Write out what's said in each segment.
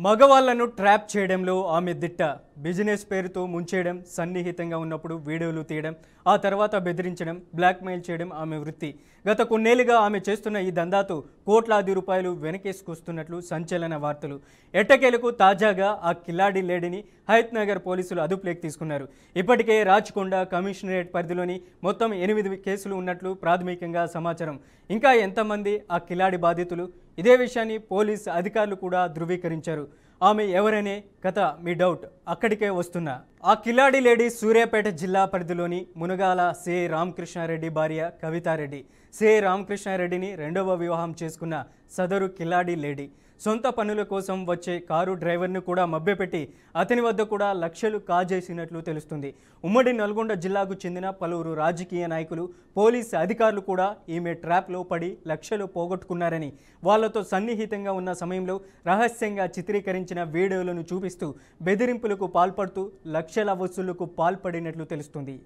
మగవాళ్లను trap చేయడంలో ఆమె దిట్ట. బిజినెస్ పేరుతో ముంచేయడం, సన్నిహితంగా ఉన్నప్పుడు వీడియోలు తీయడం, ఆ తర్వాత బెదిరించడం, బ్లాక్మెయిల్ చేయడం ఆమె వృత్తి. గత కొన్నేళ్లుగా ఆమె చేస్తున్న ఈ దందాతో కోట్లాది రూపాయలు వెనకేసుకొస్తున్నట్లు సంచలన వార్తలు. ఎట్టకేలకు తాజాగా ఆ కిలాడి లేడీని హయత్ నగర్ పోలీసులు అదుపులోకి తీసుకున్నారు. ఇప్పటికే రాచకొండ కమిషనరేట్ పరిధిలోని మొత్తం 8 కేసులు ఉన్నట్లు ప్రాథమికంగా సమాచారం. ఇంకా ఎంతమంది ఆ కిలాడి బాధితులు? ఇదే విషయాన్ని పోలీస్ అధికారులు కూడా ధృవీకరించారు. ఆమె ఎవరనే కథ మీ డౌట్, అక్కడికే వస్తున్నా. ఆ కిలాడి లేడీ సూర్యాపేట జిల్లా పరిధిలోని మునగాల సిఐ రామకృష్ణారెడ్డి భార్య కవితారెడ్డి. సిఐ రామకృష్ణారెడ్డిని రెండవ వివాహం చేసుకున్న సదరు కిలాడి లేడీ సొంత పనుల కోసం వచ్చే కారు డ్రైవర్ను కూడా మభ్యపెట్టి అతని వద్ద కూడా లక్షలు కాజేసినట్లు తెలుస్తుంది. ఉమ్మడి నల్గొండ జిల్లాకు చెందిన పలువురు రాజకీయ నాయకులు, పోలీసు అధికారులు కూడా ఈమె ట్రాప్లో పడి లక్షలు పోగొట్టుకున్నారని, వాళ్లతో సన్నిహితంగా ఉన్న సమయంలో రహస్యంగా చిత్రీకరించిన వీడియోలను చూపిస్తూ బెదిరింపులకు పాల్పడుతూ లక్షల వసూళ్లకు పాల్పడినట్లు తెలుస్తుంది.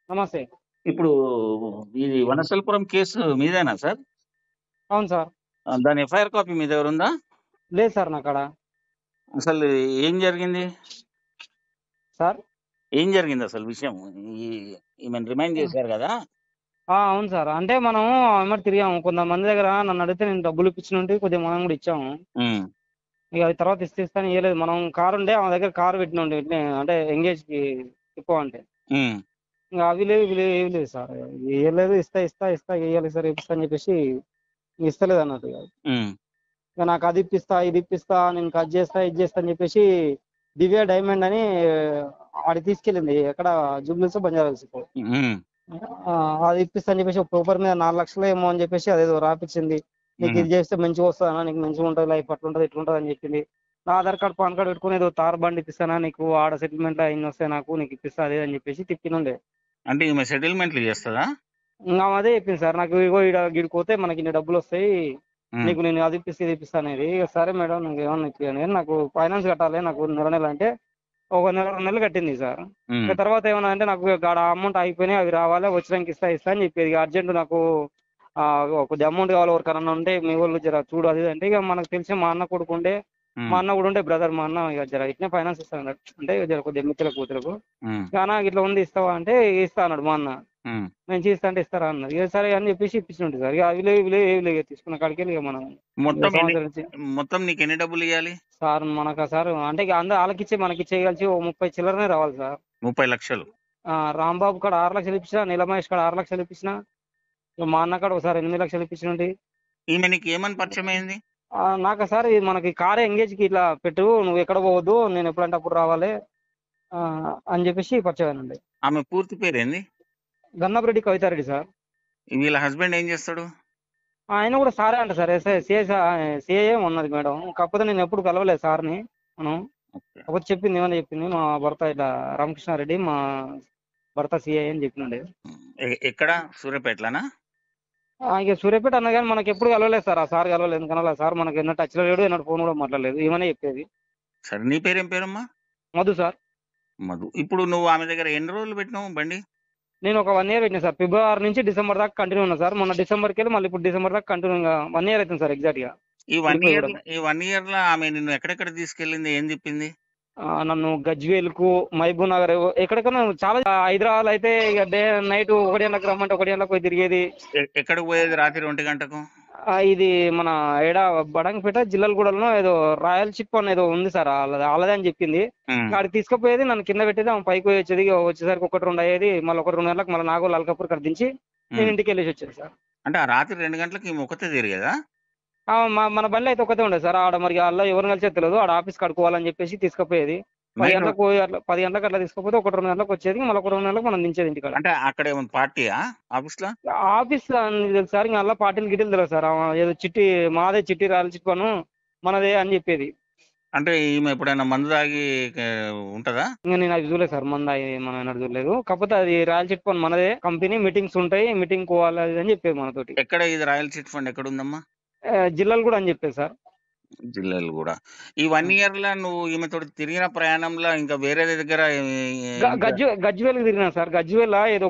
నమస్తే. ఇప్పుడు ఇది వనసలపురం కేసు మీదేనా సార్? అవును సార్. దాని ఎఫ్ఐఆర్ కాపీ మీ దగ్గర ఉందా? లేదు సార్ నాకాడ. అసలు ఏం జరిగింది? సార్ ఏం జరిగింది అసలు విషయం? ఈమెను రిమైండ్ చేశారు కదా? అవును సార్. అంటే మనం ఎమ్మటి తిరిగాము. కొంతమంది దగ్గర నన్ను అడిగితే నేను డబ్బులు ఇప్పించినుంటే కొద్దిగా మనం కూడా ఇచ్చాము. ఇక అది తర్వాత ఇస్తాను ఇవ్వలేదు. మనం కారు ఉంటే ఆమె దగ్గర కారు పెట్టినండి, అంటే ఎంగేజ్కి ఎక్కువ అంటే ఇంకా అవి లేవు ఇవి లేవు ఏవి లేదు సార్. ఇవ్వలేదు. ఇస్తా ఇస్తా ఇస్తా ఇవ్వాలి సార్ ఇప్పిస్తా అని చెప్పేసి ఇస్తలేదు అన్నట్టు. ఇక నాకు అది ఇప్పిస్తా ఇది ఇప్పిస్తా, నేను కట్ చేస్తా ఇది చేస్తా అని చెప్పేసి దివ్య డైమండ్ అని ఆడి తీసుకెళ్ళింది. ఎక్కడ జూబ్లీస్ బంజారాల్స్. అది ఇప్పిస్తా అని చెప్పేసి ఒక పేపర్ మీద 4 లక్షలు ఏమో అని చెప్పేసి అదేదో రాపిచ్చింది. నీకు ఇది చేస్తే మంచిగా వస్తుందా, నీకు మంచిగా ఉంటుంది లైఫ్, అట్లుంటుంది ఇట్లుంటుంది అని చెప్పింది. నా ఆధార్ కార్డ్ పాన్ కార్డ్ పెట్టుకుని ఏదో తార్ బండి ఇప్పిస్తానా నీకు, ఆడ సెటిల్మెంట్ ఇన్ని వస్తాయి నాకు, నీకు ఇప్పిస్తా అదే అని చెప్పేసి తిప్పినుండే. అంటే ఈమె సెటిల్మెంట్లు చేస్తుందా? ఇంకా అదే చెప్పింది సార్ నాకు. ఇగో గిడికి పోతే మనకి ఇన్ని డబ్బులు వస్తాయి, నీకు నేను అది ఇప్పిస్తే ఇది ఇప్పిస్తా అనేది. ఇక సరే మేడం నాకు ఏమన్నా ఇప్పియండి, నాకు ఫైనాన్స్ కట్టాలి, నాకు నెల అంటే ఒక నెల 2 నెలలు కట్టింది సార్. ఇక తర్వాత ఏమన్నా అంటే నాకు అమౌంట్ అయిపోయినాయి, అవి రావాలి, వచ్చినాక ఇస్తా అని చెప్పేది. అర్జెంట్ నాకు కొద్ది అమౌంట్ కావాలి, ఎవరికన్నా ఉంటే మీ వాళ్ళు జర చూడు అది అంటే. ఇక మనకు తెలిసి మా అన్న కొడుకు ఉండే, మా అన్న కూడా ఉండే బ్రదర్, మా అన్న ఇక జర ఇట్నే ఫైనాన్స్ ఇస్తాను అంటే జర కొద్దిగా మిత్తుల కూతులకు కానీ ఇట్లా ఉంది ఇస్తావా అంటే ఇస్తా అన్నాడు మా అన్న. నేను చేస్తా అంటే ఇస్తారా అన్నది. ఇక సరే అని చెప్పేసి ఇప్పించుంటే సార్. ఇక అవి లేవు ఇవి లేవు ఏవి లేవు తీసుకున్న కాడికి ఇక మనం మొత్తం నీకు ఎన్ని డబ్బులు ఇవ్వాలి సార్? మనకు సార్ అంటే ఇక అందరూ వాళ్ళకిచ్చే మనకిచ్చే కలిసి 30 చిల్లరనే రావాలి సార్. 30 లక్షలు. రాంబాబు కాడ 6 లక్షలు ఇప్పించిన, నీలమహేష్ కాడ 6 లక్షలు ఇప్పించిన, మా అన్న కాడ ఒకసారి 8 లక్షలు ఇప్పించినండి. ఈమె నీకు ఏమని పరిచయం అయింది? నాకు సార్ మనకి కారే ఎంగేజ్కి ఇట్లా పెట్టు, నువ్వు ఎక్కడ పోవద్దు, నేను ఎప్పుడంటే అప్పుడు రావాలి అని చెప్పేసి పరిచయం. ఆమె పూర్తి పేరు ఏంది? గన్నపరెడ్డి కవితారెడ్డి సార్. వీళ్ళ హస్బెండ్ ఏం చేస్తాడు? ఆయన కూడా సారే అంట సార్, సిఏ ఉన్నది మేడం. కాకపోతే నేను ఎప్పుడు కలవలేదు సార్ని. మనం కాకపోతే చెప్పింది ఏమని చెప్పింది, మా భర్త ఇట్లా రామకృష్ణారెడ్డి మా భర్త సిఐ అని చెప్పినండి. ఎక్కడ? సూర్యాపేటలోనా? ఇక సూర్యాపేట అన్న కానీ మనకి ఎప్పుడు కలవలేదు సార్. ఆ సార్ కలవలేదు, ఎందుకనలేదు సార్. మనకి ఎన్నో టచ్లో లేడు, ఎన్నో ఫోన్ కూడా మాట్లాడలేదు. ఏమనే చెప్పేది. సరే, నీ పేరేం పేరమ్మా? మధు సార్. మధు. ఇప్పుడు నువ్వు ఆమె దగ్గర ఎన్ని రోజులు పెట్టినావు బండి? నేను ఒక 1 ఇయర్ పెట్టినా సార్. ఫిబ్రవరి నుంచి డిసెంబర్ దాకా కంటిన్యూ ఉన్నా సార్. మొన్న డిసెంబర్కి వెళ్ళి మళ్ళీ ఇప్పుడు డిసెంబర్ దాకా కంటిన్యూగా 1 ఇయర్ అవుతుంది సార్ ఎగ్జాక్ట్ గా. ఈ 1 ఇయర్ లో ఆమె నిన్ను ఎక్కడెక్కడ తీసుకెళ్ళింది, ఏం చెప్పింది? నన్ను గజ్వేల్కు, మహబూబ్ నగర్, ఎక్కడికన్నా చాలా. హైదరాబాద్ అయితే ఇక డే నైట్ 1 గంటలకు రమ్మంటే 1 గంటలకు పోయి తిరిగేది. ఎక్కడికి పోయేది? రాత్రి 1 గంటకు. ఇది మన బడంగపేట జిల్లాలగూడలో ఏదో రాయల్ చిప్ అని ఏదో ఉంది సార్, వాళ్ళదే అని చెప్పింది. అక్కడికి తీసుకుపోయేది, నన్ను కింద పెట్టేది, ఆమె పైకి వచ్చేది. వచ్చేసరికి 1-2 అయ్యేది, మళ్ళీ 1-2 గంటలకు మళ్ళీ నాగోల్ అల్కాపూర్ కడ దించి నేను ఇంటికి వెళ్ళేసి వచ్చేది సార్. అంటే ఆ రాత్రి 2 గంటలకు ఈమె ఒకతే తిరిగేదా? మన బండి అయితే ఒకతే ఉండేది సార్. ఆడ మరి వాళ్ళ ఎవరు కలిసే తెలియదు, ఆడ ఆఫీస్ కడుకోవాలని చెప్పేసి తీసుకుపోయేది. 10 గంటలకు అట్లా 10 గంటలకు అట్లా తీసుకపోతే 1-2 గంటలకు వచ్చేది, మళ్ళీ 1-2 గంటలకు మనం దించేది ఇంటికాడ. అంటే అక్కడ ఏమైనా పార్టీయా ఆఫీస్ లో? ఆఫీస్ తెలుసు సార్. ఇంకా అలా పార్టీలు గిటీలు తెలియదు సార్. ఏదో చిట్టి మాదే, చిట్టి రాయల చిట్ పను మనదే అని చెప్పేది. అంటే ఈమె ఎప్పుడైనా మందు తాగి ఉంటదా? ఇంకా నేను అది చూడలేదు సార్, మందు మనం చూడలేదు. కాకపోతే అది రాయల్ చిట్ ఫండ్ మనదే, కంపెనీ మీటింగ్స్ ఉంటాయి, మీటింగ్ పోవాలి అని చెప్పేది మనతోటి. ఎక్కడ ఇది రాయల్ చిట్ ఫండ్ ఎక్కడ ఉందమ్మా? జిల్లాలు కూడా అని చెప్పేది సార్. జిల్లాలు కూడా. ఈ 1 ఇయర్ లో నువ్వు ఈమెతో తిరిగిన ప్రయాణంలో ఇంకా వేరే దగ్గర గజ్వేల్కి తిరిగినా సార్. గజ్వేల్ ఏదో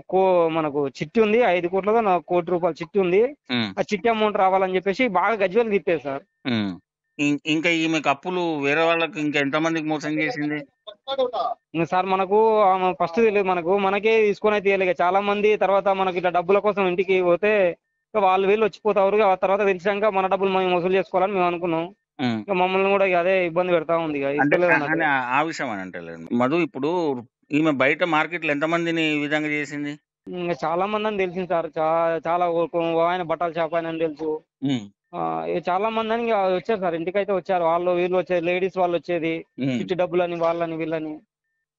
మనకు చిట్టి ఉంది, 5 కోట్లదో 1 కోటి రూపాయల చిట్టి ఉంది. ఆ చిట్టి అమౌంట్ రావాలని చెప్పేసి బాగా గజ్వేల్ తిప్పేది సార్. ఇంకా ఈమెకు అప్పులు వేరే వాళ్ళకి ఇంకా ఎంతమందికి మోసం చేసింది? ఇంకా సార్ మనకు ఫస్ట్ తెలియదు, మనకే తీసుకొని అయితే ఇవ్వలేదు. చాలా మంది తర్వాత మనకి ఇట్లా డబ్బుల కోసం ఇంటికి పోతే ఇక వాళ్ళు వీళ్ళు వచ్చిపోతారు. ఆ తర్వాత తెలిసాక మన డబ్బులు మనం వసూలు చేసుకోవాలని మేము అనుకున్నాం. ఉమ్. ఇక మమ్మల్ని కూడా ఇక అదే ఇబ్బంది పెడతా ఉంది, ఇక అంటే ఇస్తలేదు అన్నట్టు. అని ఆ విషయం అని అంటలేదు మధు. ఇప్పుడు ఈమె బయట మార్కెట్లో ఎంతమందిని ఈ విధంగా చేసింది? ఇంకా చాలా మంది అని తెలిసింది సార్. చాలా ఆయన బట్టల షాప్ ఆయన అని తెలుసు. ఉమ్. ఇక చాలా మంది అని ఇక వచ్చారు సార్, ఇంటికైతే వచ్చారు. వాళ్ళు వీళ్ళు వచ్చేది, లేడీస్ వాళ్ళు వచ్చేది, ఉమ్. చిట్టి డబ్బులని వాళ్ళని వీళ్ళని.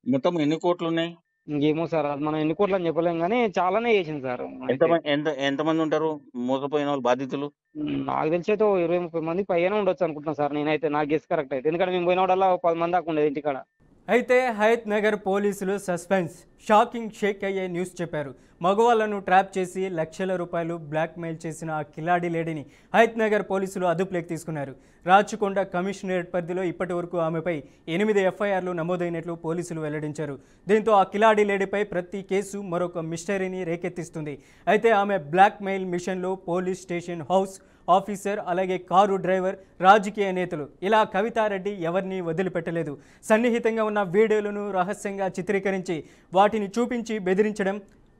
మొత్తం ఎన్ని కోట్లు ఉన్నాయి? ఇంకేమో సార్, అది మనం ఎన్ని కోట్లు అని చెప్పలేం, కానీ చాలానే చేసింది సార్ అయితే. ఎంతమంది ఉంటారు మోసపోయిన వాళ్ళు బాధితులు? నాకు తెలిసి అయితే 20-30 మంది పైన ఉండొచ్చు అనుకుంటున్నాను సార్ నేనైతే. నాకు గెస్ కరెక్ట్ అయితే, ఎందుకంటే మేము పోయినోడల్లా 10 మంది దాకా ఉండేది ఇంటికాడ. అయితే హయత్ నగర్ పోలీసులు సస్పెన్స్, షాకింగ్ షేక్ అయ్యే న్యూస్ చెప్పారు. మగవాళ్లను ట్రాప్ చేసి లక్షల రూపాయలు బ్లాక్మెయిల్ చేసిన ఆ కిలాడి లేడీని హయత్ నగర్ పోలీసులు అదుపులోకి తీసుకున్నారు. రాచకొండ కమిషనరేట్ పరిధిలో ఇప్పటి వరకు ఆమెపై 8 ఎఫ్ఐఆర్లు నమోదైనట్లు పోలీసులు వెల్లడించారు. దీంతో ఆ కిలాడి లేడీపై ప్రతి కేసు మరొక మిస్టరీని రేకెత్తిస్తుంది. అయితే ఆమె బ్లాక్మెయిల్ మిషన్లో పోలీస్ స్టేషన్ హౌస్ ఆఫీసర్, అలాగే కారు డ్రైవర్, రాజకీయ నేతలు, ఇలా కవితారెడ్డి ఎవరిని వదిలిపెట్టలేదు. సన్నిహితంగా ఉన్న వీడియోలను రహస్యంగా చిత్రీకరించి వాటిని చూపించి బెదిరించడం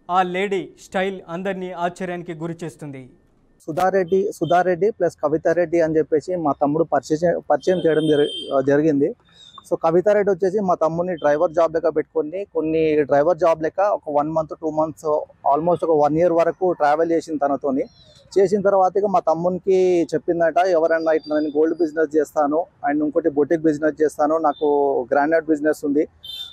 ఆ లేడీ స్టైల్ అందరినీ ఆశ్చర్యానికి గురి చేస్తుంది. సుధారెడ్డి ప్లస్ కవితారెడ్డి అని చెప్పేసి మా తమ్ముడు పరిచయం చేయడం జరిగింది. సో కవితారెడ్డి వచ్చేసి మా తమ్ముడిని డ్రైవర్ జాబ్ లెక్క పెట్టుకొని కొన్ని డ్రైవర్ జాబ్ లెక్క ఒక 1 month 2 months ఆల్మోస్ట్ ఒక 1 year వరకు ట్రావెల్ చేసిన తనతోని. చేసిన తర్వాత ఇక మా తమ్మునికి చెప్పిందట, ఎవరన్నా ఇట్లా నేను గోల్డ్ బిజినెస్ చేస్తాను అండ్ ఇంకోటి బొటిక్ బిజినెస్ చేస్తాను, నాకు గ్రానైట్ బిజినెస్ ఉంది,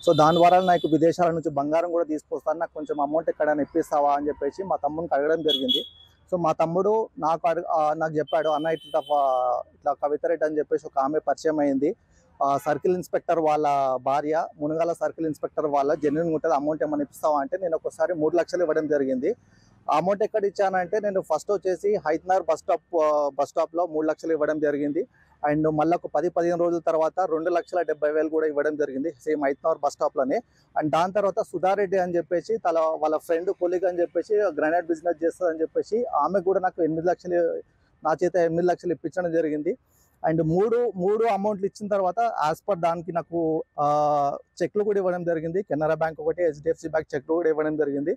సో దాని ద్వారా నాకు విదేశాల నుంచి బంగారం కూడా తీసుకొస్తాను, నాకు కొంచెం అమౌంట్ ఎక్కడైనా ఇప్పిస్తావా అని చెప్పేసి మా తమ్మునికి అడగడం జరిగింది. సో మా తమ్ముడు నాకు చెప్పాడు, అన్న ఇట్లా కవితారెడ్డి అని చెప్పేసి ఒక ఆమె పరిచయం అయింది, సర్కిల్ ఇన్స్పెక్టర్ వాళ్ళ భార్య, మునగాల సర్కిల్ ఇన్స్పెక్టర్ వాళ్ళ జెన్యున్ ఉంటుంది, అమౌంట్ ఏమైనా ఇప్పిస్తావా అంటే నేను ఒకసారి 3 లక్షలు ఇవ్వడం జరిగింది. అమౌంట్ ఎక్కడ ఇచ్చానంటే నేను ఫస్ట్ వచ్చేసి హైత్నగర్ బస్ స్టాప్లో 3 లక్షలు ఇవ్వడం జరిగింది. అండ్ మళ్ళీ ఒక 10-15 రోజుల తర్వాత 2,70,000 కూడా ఇవ్వడం జరిగింది, సేమ్ హైత్నగర్ బస్ స్టాప్లోనే. అండ్ దాని తర్వాత సుధారెడ్డి అని చెప్పేసి వాళ్ళ ఫ్రెండ్ కొలీగ్ అని చెప్పేసి గ్రానైట్ బిజినెస్ చేస్తుంది అని చెప్పేసి ఆమె కూడా నాకు 8 లక్షలు, నా చేత 8 లక్షలు ఇప్పించడం జరిగింది. అండ్ మూడు అమౌంట్లు ఇచ్చిన తర్వాత యాజ్ పర్ దానికి నాకు చెక్లు కూడా ఇవ్వడం జరిగింది. కెనరా బ్యాంక్ ఒకటి, HDFC బ్యాంక్ చెక్లు కూడా ఇవ్వడం జరిగింది.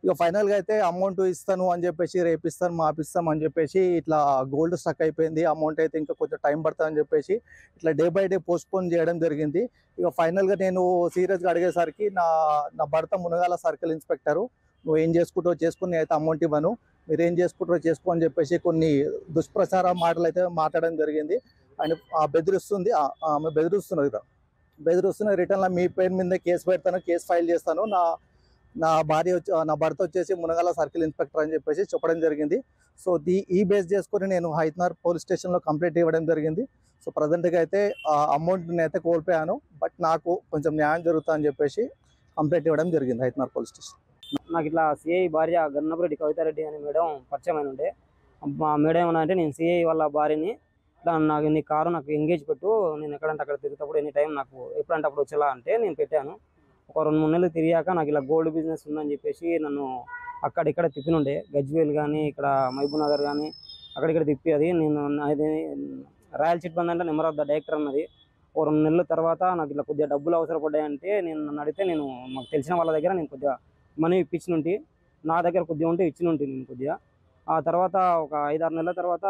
ఇక ఫైనల్గా అయితే అమౌంట్ ఇస్తాను అని చెప్పేసి, రేపిస్తాను మాపిస్తాం అని చెప్పేసి ఇట్లా గోల్డ్ స్టక్ అయిపోయింది, అమౌంట్ అయితే ఇంకా కొంచెం టైం పడుతుందని చెప్పేసి ఇట్లా డే బై డే పోస్ట్పోన్ చేయడం జరిగింది. ఇక ఫైనల్గా నేను సీరియస్గా అడిగేసరికి నా భర్త మునగాల సర్కిల్ ఇన్స్పెక్టరు, నువ్వు ఏం చేసుకుంటావు చేసుకుని అయితే అమౌంట్ ఇవ్వను, మీరు ఏం చేసుకుంటారో చేసుకో అని చెప్పేసి కొన్ని దుష్ప్రచార మాటలు అయితే మాట్లాడడం జరిగింది. అండ్ బెదిరిస్తుంది, ఆమె బెదిరిస్తున్న రిటర్న్లో మీ పేరు మీద కేసు పెడతాను, కేసు ఫైల్ చేస్తాను, నా భర్త వచ్చేసి మునగాల సర్కిల్ ఇన్స్పెక్టర్ అని చెప్పేసి చెప్పడం జరిగింది. సో ఈ బేస్ చేసుకొని నేను హైత్నగర్ పోలీస్ స్టేషన్లో కంప్లైంట్ ఇవ్వడం జరిగింది. సో ప్రజెంట్గా అయితే అమౌంట్ని అయితే కోల్పోయాను, బట్ నాకు కొంచెం న్యాయం జరుగుతుందని చెప్పేసి కంప్లైంట్ ఇవ్వడం జరిగింది హైత్నగర్ పోలీస్ స్టేషన్. నాకు ఇట్లా సిఐ భార్య గన్నపురెడ్డి కవితారెడ్డి అనే మేడం పరిచయం అయిన ఉండే. మా మేడం ఏమన్నా అంటే, నేను సిఐ వాళ్ళ భార్యని, ఇట్లా నీ కారు నాకు ఎంగేజ్ పెట్టు, నేను ఎక్కడంటే అక్కడ తిరుగుతప్పుడు ఎనీ టైం నాకు ఎప్పుడంటే అప్పుడు వచ్చేలా అంటే నేను పెట్టాను. ఒక 2-3 నెలలు తిరిగాక నాకు ఇలా గోల్డ్ బిజినెస్ ఉందని చెప్పేసి నన్ను అక్కడిక్కడ తిప్పినుండే, గజ్వేల్ కానీ ఇక్కడ మహబూబ్ నగర్ కానీ అక్కడిక్కడ తిప్పి, అది నేను రాయల్ చిట్ బంద్ అంటే నెంబర్ ఆఫ్ ద డైరెక్టర్ అన్నది. ఓ 2 నెలల తర్వాత నాకు ఇట్లా కొద్దిగా డబ్బులు అవసరపడ్డాయంటే నన్ను అడిగితే నేను మాకు తెలిసిన వాళ్ళ దగ్గర నేను కొద్దిగా మనీ ఇప్పించినుంటి, నా దగ్గర కొద్దిగా ఉంటే ఇచ్చినుంటి నేను కొద్దిగా. ఆ తర్వాత ఒక 5-6 నెలల తర్వాత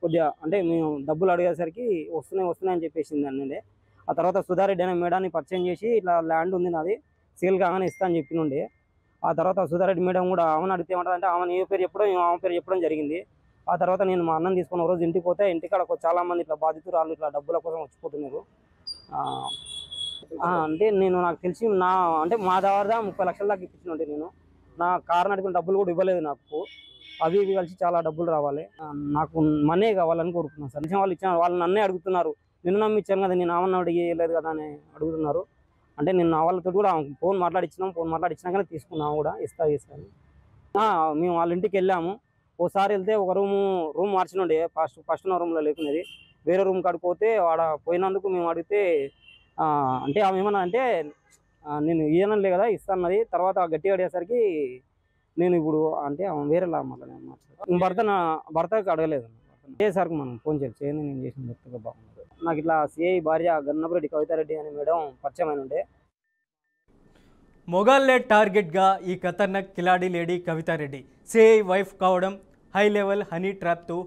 కొద్దిగా అంటే మేము డబ్బులు అడిగేసరికి వస్తున్నాయి అని చెప్పేసింది అన్నదే. ఆ తర్వాత సుధారెడ్డి అనే మేడాన్ని పరిచయం చేసి, ఇట్లా ల్యాండ్ ఉంది నాది, సేల్ కాగానే ఇస్తా అని చెప్పినుండే. ఆ తర్వాత సుధారెడ్డి మేడం కూడా ఆమెను అడిగితే ఏమంటారంటే, ఆమె ఏ పేరు చెప్పడం, ఆమె పేరు చెప్పడం జరిగింది. ఆ తర్వాత నేను మా అన్నం తీసుకున్న రోజు ఇంటికి పోతే, ఇంటికాడ చాలా మంది ఇట్లా బాధితురాలు ఇట్లా డబ్బుల కోసం వచ్చిపోతున్నారు. అంటే నాకు తెలిసి అంటే మా ద్వారా 30 లక్షల దాకా ఇప్పించినంటే, నేను నా కారు నడిపిన డబ్బులు కూడా ఇవ్వలేదు నాకు, అవి కలిసి చాలా డబ్బులు రావాలి, నాకు మనీ కావాలని కోరుకున్నాను సార్. నిజం వాళ్ళు ఇచ్చిన, వాళ్ళు నన్నే అడుగుతున్నారు, నిన్ను నమ్మిచ్చాను కదా, నేను ఆమెను అడిగేయలేదు కదా అని అడుగుతున్నారు. అంటే నేను వాళ్ళతో కూడా ఫోన్ మాట్లాడించినాకనే తీసుకున్నాము కూడా, ఇస్తాను. మేము వాళ్ళ ఇంటికి వెళ్ళాము. ఓసారి వెళ్తే ఒక రూమ్ మార్చినుండే, ఫస్ట్ ఉన్న రూమ్లో లేకున్నది, వేరే రూమ్ కాడిపోతే వాడ పోయినందుకు మేము అడిగితే అంటే ఆమె ఏమన్నా అంటే, నేను ఇయ్యనలే కదా ఇస్తాన్నది. తర్వాత గట్టిగా అడిగేసరికి నేను ఇప్పుడు అంటే వేరేలా మాట్లాడాను. భర్తకు అడగలేదు, ఏ సార్కి మనం ఫోన్ చేయండి, నేను చేసిన భర్తగా బాగుంది. నాకు ఇట్లా సిఐ భార్య గన్నపురెడ్డి కవితారెడ్డి అనే మేడం పరిచయం అయిన ఉండే. మొగాళ్లే టార్గెట్గా ఈ ఖతర్నాక్ కిలాడి లేడీ కవితారెడ్డి సిఐ వైఫ్ కావడం, హై లెవెల్ హనీ ట్రాప్తో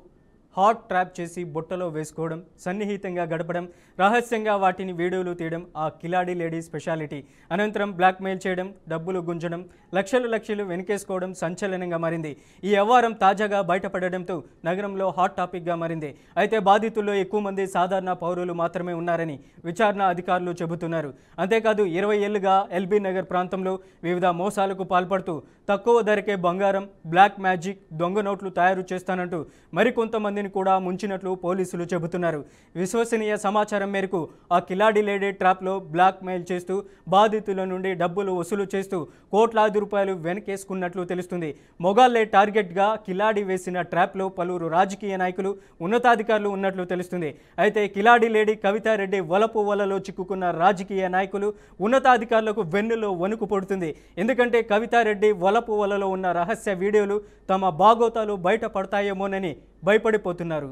హాట్ ట్రాప్ చేసి బుట్టలో వేసుకోవడం, సన్నిహితంగా గడపడం, రహస్యంగా వాటిని వీడియోలు తీయడం ఆ కిలాడి లేడీ స్పెషాలిటీ. అనంతరం బ్లాక్మెయిల్ చేయడం, డబ్బులు గుంజడం, లక్షలు వెనకేసుకోవడం సంచలనంగా మారింది. ఈ వ్యవహారం తాజాగా బయటపడడంతో నగరంలో హాట్ టాపిక్గా మారింది. అయితే బాధితుల్లో ఎక్కువ మంది సాధారణ పౌరులు మాత్రమే ఉన్నారని విచారణ అధికారులు చెబుతున్నారు. అంతేకాదు 20 ఏళ్లుగా ఎల్బీ నగర్ ప్రాంతంలో వివిధ మోసాలకు పాల్పడుతూ తక్కువ ధరకే బంగారం, బ్లాక్ మ్యాజిక్, దొంగ నోట్లు తయారు చేస్తానంటూ మరికొంతమందిని కూడా ముంచినట్లు పోలీసులు చెబుతున్నారు. విశ్వసనీయ సమాచారం మేరకు ఆ కిలాడి లేడీ ట్రాప్లో బ్లాక్ మెయిల్ చేస్తూ బాధితుల నుండి డబ్బులు వసూలు చేస్తూ కోట్లాది రూపాయలు వెనకేసుకున్నట్లు తెలుస్తుంది. మొగాళ్లే టార్గెట్గా కిలాడి వేసిన ట్రాప్లో పలువురు రాజకీయ నాయకులు, ఉన్నతాధికారులు ఉన్నట్లు తెలుస్తుంది. అయితే కిలాడి లేడీ కవితారెడ్డి వలపు వలలో చిక్కుకున్న రాజకీయ నాయకులు, ఉన్నతాధికారులకు వెన్నులో వణుకు పడుతుంది. ఎందుకంటే కవితారెడ్డి వలపు వలలో ఉన్న రహస్య వీడియోలు తమ బాగోతాలు బయటపడతాయేమోనని భయపడిపోతున్నారు.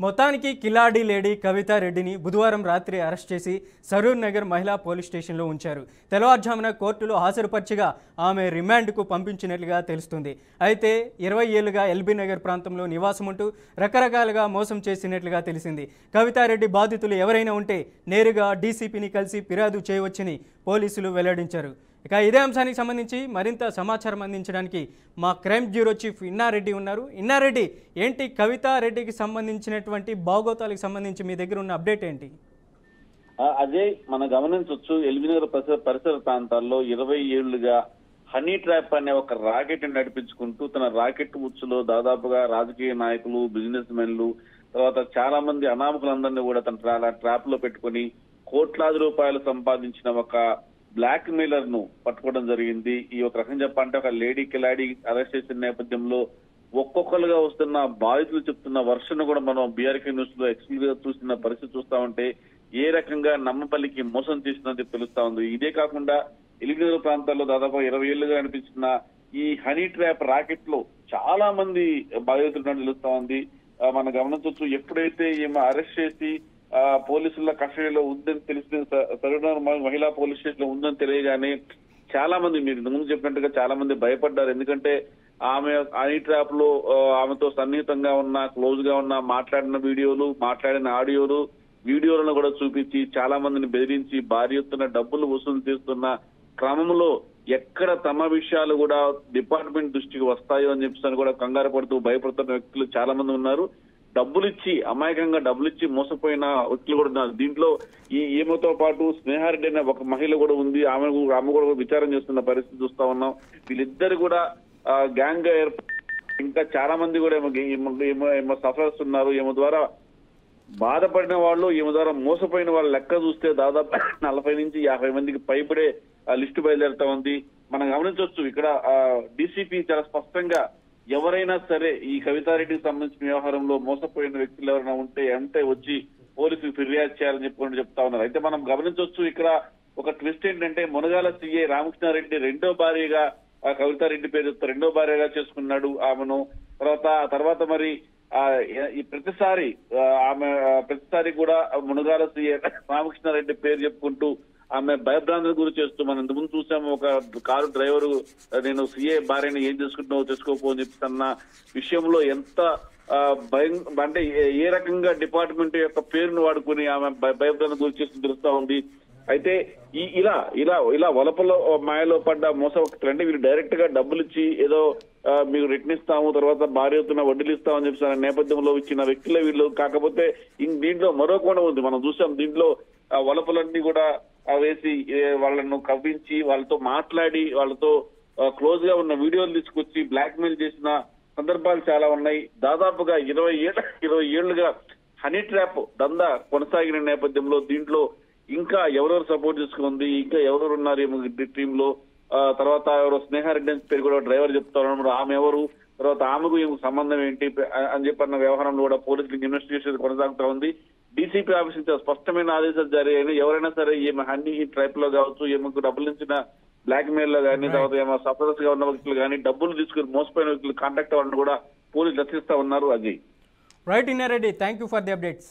మొత్తానికి కిలాడి లేడీ కవితారెడ్డిని బుధవారం రాత్రి అరెస్ట్ చేసి సరూర్ నగర్ మహిళా పోలీస్ స్టేషన్లో ఉంచారు. తెల్లవారుజామున కోర్టులో హాజరుపరిచిగా ఆమె రిమాండ్కు పంపించినట్లుగా తెలుస్తుంది. అయితే 20 ఏళ్లుగా ఎల్బీ నగర్ ప్రాంతంలో నివాసం ఉంటూ రకరకాలుగా మోసం చేసినట్లుగా తెలిసింది. కవితారెడ్డి బాధితులు ఎవరైనా ఉంటే నేరుగా డీసీపీని కలిసి ఫిర్యాదు చేయవచ్చని పోలీసులు వెల్లడించారు. ఇక ఇదే అంశానికి సంబంధించి మరింత సమాచారం అందించడానికి మా క్రైమ్ బ్యూరో చీఫ్ ఇన్నారెడ్డి ఉన్నారు. ఇన్నారెడ్డి, ఏంటి కవితారెడ్డికి సంబంధించినటువంటి బాగోతాలకు సంబంధించి మీ దగ్గర ఉన్న అప్డేట్ ఏంటి? అజయ్, మనం గమనించవచ్చు ఎల్బీనగర్ పరిసర ప్రాంతాల్లో 20 ఏళ్లుగా హనీ ట్రాప్ అనే ఒక రాకెట్ నడిపించుకుంటూ తన రాకెట్ ఉచ్చులో దాదాపుగా రాజకీయ నాయకులు, బిజినెస్ మెన్లు, తర్వాత చాలా మంది అనామకులందరినీ కూడా తన ట్రాప్ లో పెట్టుకుని కోట్లాది రూపాయలు సంపాదించిన ఒక బ్లాక్ మెయిలర్ ను పట్టుకోవడం జరిగింది. ఈ ఒక రకం చెప్పాలంటే ఒక లేడీ కిలాడి అరెస్ట్ చేసిన నేపథ్యంలో ఒక్కొక్కరుగా వస్తున్న బాధితులు చెప్తున్న వర్షను కూడా మనం బీఆర్కే న్యూస్ లో ఎక్స్క్లూజివ్ గా చూస్తున్న పరిస్థితి చూస్తా ఉంటే ఏ రకంగా నమ్మపల్లికి మోసం చేసిందని తెలుస్తా ఉంది. ఇదే కాకుండా ఎలిగినగర్ ప్రాంతాల్లో దాదాపు 20 ఏళ్లుగా అనిపించిన ఈ హనీ ట్రాప్ రాకెట్ లో చాలా మంది బాధితులు తెలుస్తా ఉంది. మనం గమనించవచ్చు, ఎప్పుడైతే ఈమె అరెస్ట్ చేసి పోలీసుల కస్టడీలో ఉందని తెలిసిన సరూర్ మహిళా పోలీస్ స్టేషన్ లో ఉందని తెలియగానే చాలా మంది, మీరు ముందు చెప్పినట్టుగా చాలా మంది భయపడ్డారు. ఎందుకంటే ఆమె హనీ ట్రాప్ లో ఆమెతో సన్నిహితంగా ఉన్న, క్లోజ్ గా ఉన్న, మాట్లాడిన వీడియోలు, మాట్లాడిన ఆడియోలు, వీడియోలను కూడా చూపించి చాలా మందిని బెదిరించి భారీ ఎత్తున డబ్బులు వసూలు చేస్తున్న క్రమంలో ఎక్కడ తమ విషయాలు కూడా డిపార్ట్మెంట్ దృష్టికి వస్తాయో అని చెప్పి కూడా కంగారు పడుతూ భయపడుతున్న వ్యక్తులు చాలా మంది ఉన్నారు. డబ్బులిచ్చి, అమాయకంగా డబ్బులిచ్చి మోసపోయిన వ్యక్తులు కూడా ఉన్నారు. దీంట్లో ఈమెతో పాటు స్నేహారెడ్డి అనే ఒక మహిళ కూడా ఉంది. ఆమె కూడా విచారం చేస్తున్న పరిస్థితి చూస్తా ఉన్నాం. వీళ్ళిద్దరు కూడా గ్యాంగ్ గా ఇంకా చాలా మంది కూడా ఏమో సఫర్స్ ఉన్నారు. ఈమె ద్వారా బాధపడిన వాళ్ళు, ఈమె ద్వారా మోసపోయిన వాళ్ళ లెక్క చూస్తే దాదాపు 40 నుంచి 50 మందికి పైబడే లిస్టు బయలుదేరుతా ఉంది. మనం గమనించవచ్చు, ఇక్కడ డీసీపీ చాలా స్పష్టంగా ఎవరైనా సరే ఈ కవితారెడ్డికి సంబంధించిన వ్యవహారంలో మోసపోయిన వ్యక్తులు ఎవరైనా ఉంటే వచ్చి పోలీసులు ఫిర్యాదు చేయాలని చెప్తా ఉన్నారు. అయితే మనం గమనించవచ్చు, ఇక్కడ ఒక ట్విస్ట్ ఏంటంటే మునగాల సీఐ రామకృష్ణారెడ్డి రెండో భార్యగా కవితారెడ్డి పేరు రెండో భార్యగా చేసుకున్నాడు ఆమెను. తర్వాత మరి ఈ ప్రతిసారి కూడా మునగాల సీఐ రామకృష్ణారెడ్డి పేరు చెప్పుకుంటూ ఆమె భయభ్రాంతిని గురి చేస్తూ, మనం ఇంతకుముందు చూసాము ఒక కారు డ్రైవరు నేను సీఏ భార్యని ఏం చేసుకుంటున్నావు చేసుకోపో అని చెప్తున్న విషయంలో ఎంత భయం అంటే ఏ రకంగా డిపార్ట్మెంట్ యొక్క పేరును వాడుకుని ఆమె భయభ్రాంతిని గురి చేస్తూ తెలుస్తా ఉంది. అయితే ఇలా వలపలో మాయలో పడ్డ మోసవక్తులు అంటే వీళ్ళు డైరెక్ట్ గా డబ్బులు ఇచ్చి ఏదో మీకు రిటర్న్ ఇస్తాము, తర్వాత భార్య అవుతున్న వడ్డీలు ఇస్తామని చెప్పి నేపథ్యంలో ఇచ్చిన వ్యక్తులే వీళ్ళు. కాకపోతే దీంట్లో మరో కోణం ఉంది. మనం చూసాం, దీంట్లో వలపలన్నీ కూడా వేసి వాళ్ళను కవ్వించి వాళ్ళతో మాట్లాడి వాళ్ళతో క్లోజ్ గా ఉన్న వీడియోలు తీసుకొచ్చి బ్లాక్ మెయిల్ చేసిన సందర్భాలు చాలా ఉన్నాయి. దాదాపుగా 20 ఏళ్లుగా హనీ ట్రాప్ దందా కొనసాగిన నేపథ్యంలో దీంట్లో ఇంకా ఎవరెవరు సపోర్ట్ చేసుకుంది, ఇంకా ఎవరెవరు ఉన్నారు టీమ్ లో, తర్వాత ఎవరో స్నేహారెడ్డి పేరు కూడా డ్రైవర్ చెప్తారు, ఆమె ఎవరు, తర్వాత ఆమెకు సంబంధం ఏంటి అని చెప్పిన వ్యవహారంలో కూడా పోలీసులకు ఇన్వెస్టిగేషన్ కొనసాగుతా ఉంది. డీసీపీ ఆఫీస్ నుంచి స్పష్టమైన ఆదేశాలు జారీ అయినా ఎవరైనా సరే ఈమె హనీ ట్రైప్ లో కావచ్చు, ఈమెకు డబ్బులు ఇచ్చిన బ్లాక్ మెయిల్ లో కానీ, తర్వాత ఏమో సఫర్స్ గా ఉన్న వ్యక్తులు కానీ, డబ్బులు తీసుకుని మోసపోయిన వ్యక్తులు కాంటాక్ట్ అవ్వాలని కూడా పోలీసులు రక్షిస్తా ఉన్నారు. Ajay. Right Inna Reddy, thank you for the updates.